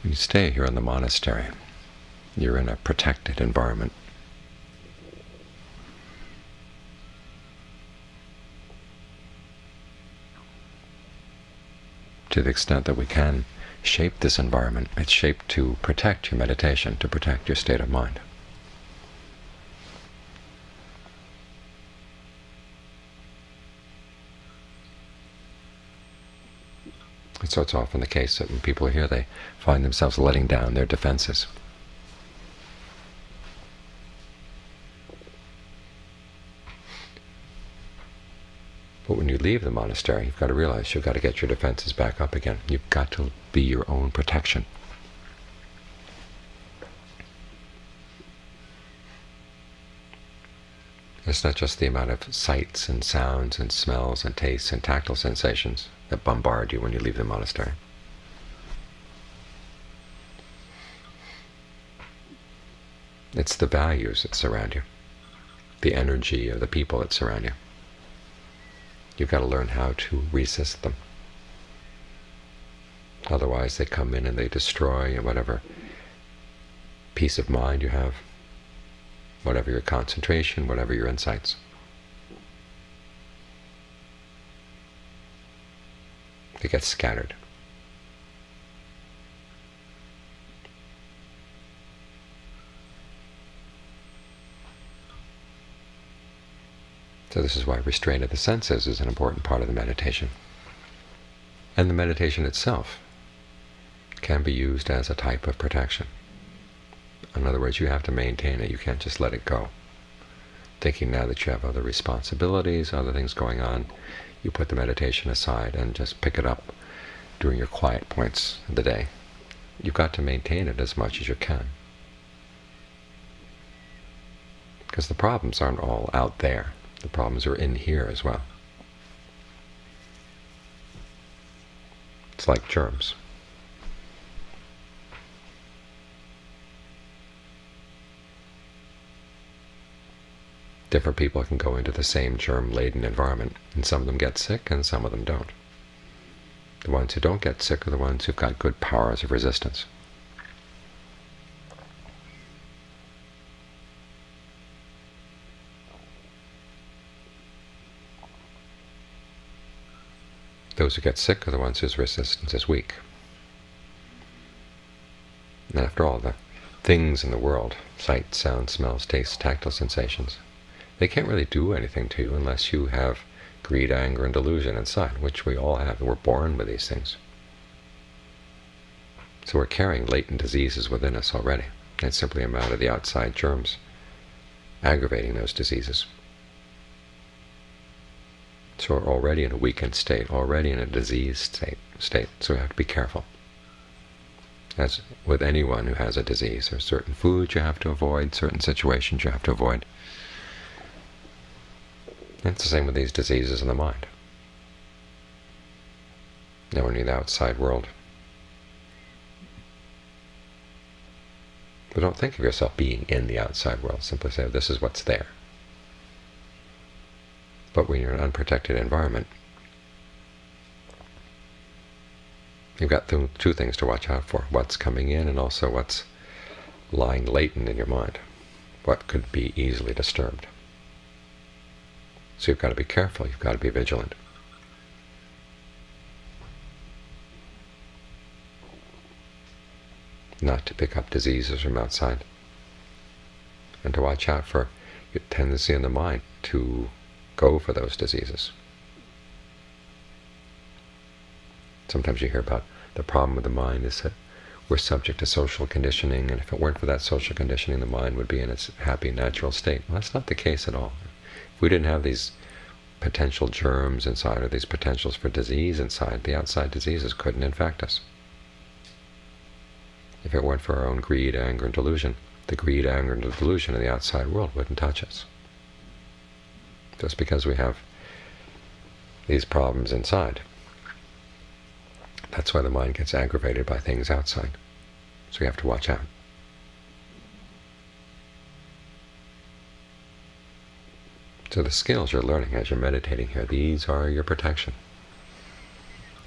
You stay here in the monastery. You're in a protected environment. To the extent that we can shape this environment, it's shaped to protect your meditation, to protect your state of mind. And so it's often the case that when people are here, they find themselves letting down their defenses. But when you leave the monastery, you've got to realize you've got to get your defenses back up again. You've got to be your own protection. It's not just the amount of sights and sounds and smells and tastes and tactile sensations that bombard you when you leave the monastery. It's the values that surround you, the energy of the people that surround you. You've got to learn how to resist them. Otherwise they come in and they destroy whatever peace of mind you have, whatever your concentration, whatever your insights. They get scattered. So this is why restraint of the senses is an important part of the meditation. And the meditation itself can be used as a type of protection. In other words, you have to maintain it. You can't just let it go. Thinking now that you have other responsibilities, other things going on, you put the meditation aside and just pick it up during your quiet points of the day. You've got to maintain it as much as you can. Because the problems aren't all out there. The problems are in here as well. It's like germs. Different people can go into the same germ-laden environment, and some of them get sick and some of them don't. The ones who don't get sick are the ones who've got good powers of resistance. Those who get sick are the ones whose resistance is weak. And after all, the things in the world, sight, sound, smells, taste, tactile sensations, they can't really do anything to you unless you have greed, anger, and delusion inside, which we all have. We're born with these things. So we're carrying latent diseases within us already. It's simply a matter of the outside germs aggravating those diseases. So we're already in a weakened state, already in a diseased state. So we have to be careful. As with anyone who has a disease, there's certain foods you have to avoid, certain situations you have to avoid. And it's the same with these diseases in the mind. Now, in the outside world, but don't think of yourself being in the outside world. Simply say, this is what's there. But when you're in an unprotected environment, you've got two things to watch out for: what's coming in and also what's lying latent in your mind, what could be easily disturbed. So you've got to be careful, you've got to be vigilant. Not to pick up diseases from outside, and to watch out for your tendency in the mind to go for those diseases. Sometimes you hear about the problem with the mind is that we're subject to social conditioning, and if it weren't for that social conditioning, the mind would be in its happy, natural state. Well, that's not the case at all. If we didn't have these potential germs inside, or these potentials for disease inside, the outside diseases couldn't infect us. If it weren't for our own greed, anger, and delusion, the greed, anger, and delusion in the outside world wouldn't touch us. Just because we have these problems inside. That's why the mind gets aggravated by things outside. So we have to watch out. So the skills you're learning as you're meditating here, these are your protection.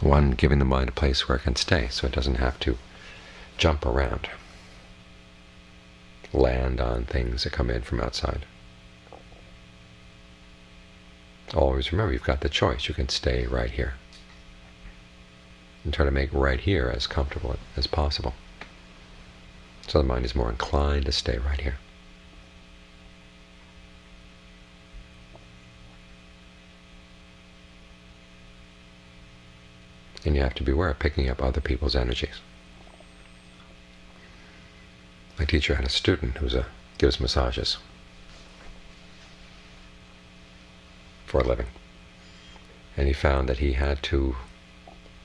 One, giving the mind a place where it can stay, so it doesn't have to jump around, land on things that come in from outside. Always remember, you've got the choice. You can stay right here and try to make right here as comfortable as possible. So the mind is more inclined to stay right here. And you have to be aware of picking up other people's energies. My teacher had a student who gives massages for a living. And he found that he had to,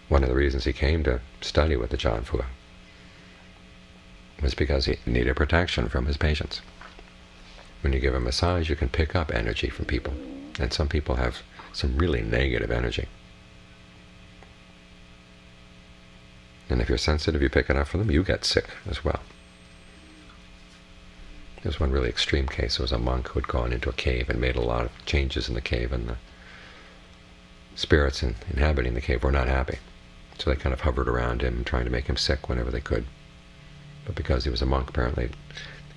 one of the reasons he came to study with the Ajahn Fuwa was because he needed protection from his patients. When you give a massage, you can pick up energy from people. And some people have some really negative energy. And if you're sensitive, you pick it up from them, you get sick as well. There's one really extreme case. There was a monk who had gone into a cave and made a lot of changes in the cave, and the spirits inhabiting the cave were not happy. So they kind of hovered around him, trying to make him sick whenever they could. But because he was a monk, apparently they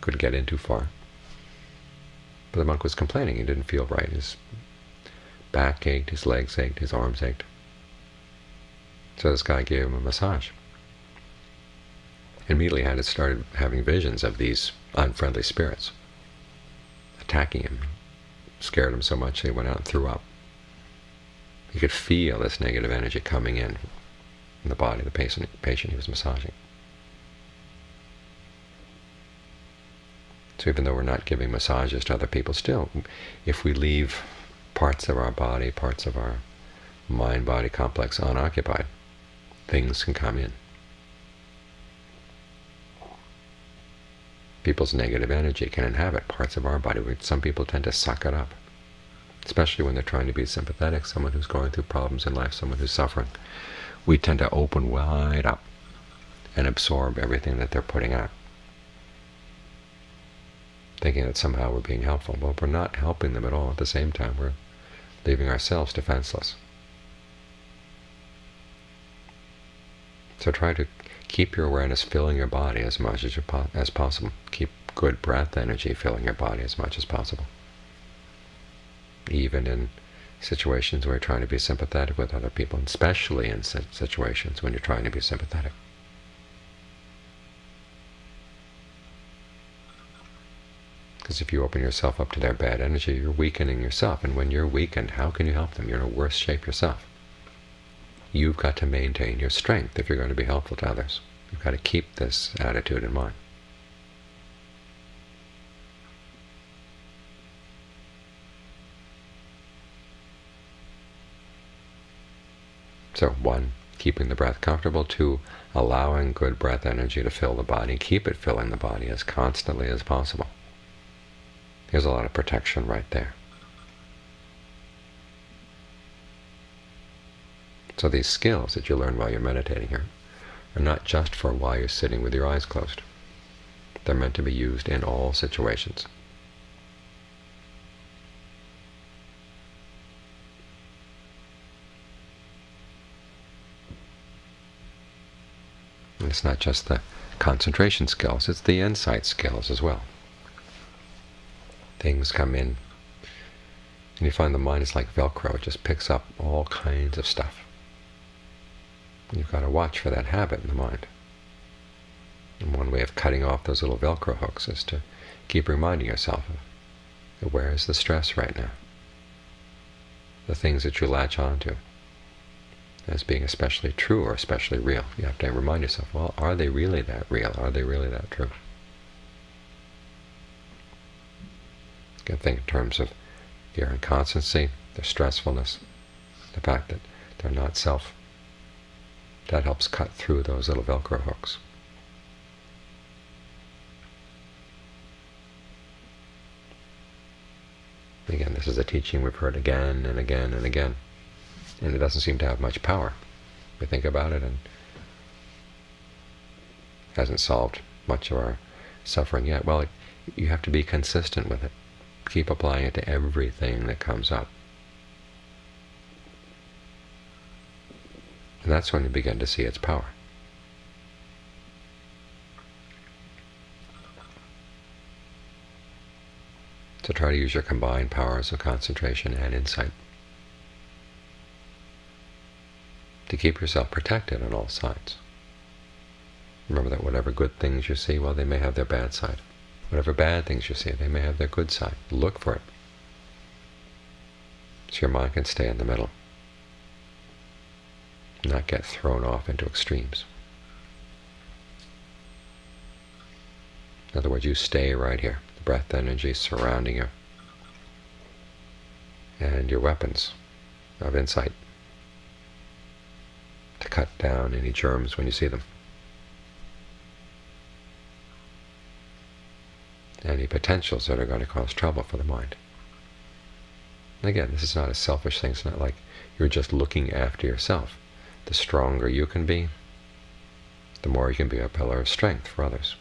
couldn't get in too far. But the monk was complaining. He didn't feel right. His back ached, his legs ached, his arms ached. So this guy gave him a massage. Immediately started having visions of these unfriendly spirits attacking him. Scared him so much he went out and threw up. He could feel this negative energy coming in the body of the patient he was massaging. So even though we're not giving massages to other people, still, if we leave parts of our body, parts of our mind-body complex unoccupied, things can come in. People's negative energy can inhabit parts of our body. Some people tend to suck it up, especially when they're trying to be sympathetic, someone who's going through problems in life, someone who's suffering. We tend to open wide up and absorb everything that they're putting out, thinking that somehow we're being helpful. Well, we're not helping them at all. At the same time, we're leaving ourselves defenseless. So try to keep your awareness filling your body as much as possible. Keep good breath energy filling your body as much as possible. Even in situations where you're trying to be sympathetic with other people, and especially in situations when you're trying to be sympathetic. Because if you open yourself up to their bad energy, you're weakening yourself. And when you're weakened, how can you help them? You're in a worse shape yourself. You've got to maintain your strength if you're going to be helpful to others. You've got to keep this attitude in mind. So 1, keeping the breath comfortable. 2, allowing good breath energy to fill the body. Keep it filling the body as constantly as possible. There's a lot of protection right there. So these skills that you learn while you're meditating here are not just for while you're sitting with your eyes closed. They're meant to be used in all situations. And it's not just the concentration skills, it's the insight skills as well. Things come in, and you find the mind is like Velcro. It just picks up all kinds of stuff. You've got to watch for that habit in the mind. And one way of cutting off those little Velcro hooks is to keep reminding yourself of where is the stress right now. The things that you latch onto as being especially true or especially real. You have to remind yourself, well, are they really that real? Are they really that true? You can think in terms of their inconstancy, their stressfulness, the fact that they're not self. That helps cut through those little Velcro hooks. Again, this is a teaching we've heard again and again and again, and it doesn't seem to have much power. We think about it, and it hasn't solved much of our suffering yet. Well, you have to be consistent with it. Keep applying it to everything that comes up. And that's when you begin to see its power. try to use your combined powers of concentration and insight to keep yourself protected on all sides. Remember that whatever good things you see, well, they may have their bad side. Whatever bad things you see, they may have their good side. Look for it, so your mind can stay in the middle, not get thrown off into extremes. In other words, you stay right here. The breath energy surrounding you, and your weapons of insight to cut down any germs when you see them, any potentials that are going to cause trouble for the mind. And again, this is not a selfish thing. It's not like you're just looking after yourself. The stronger you can be, the more you can be a pillar of strength for others.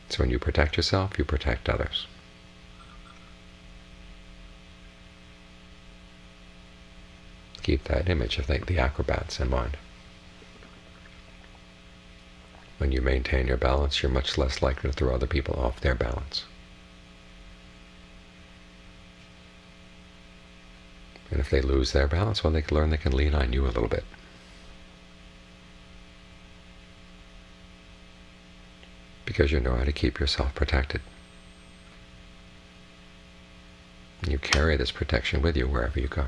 So when you protect yourself, you protect others. Keep that image of the acrobats in mind. When you maintain your balance, you're much less likely to throw other people off their balance. And if they lose their balance, well, they can learn they can lean on you a little bit. Because you know how to keep yourself protected. And you carry this protection with you wherever you go.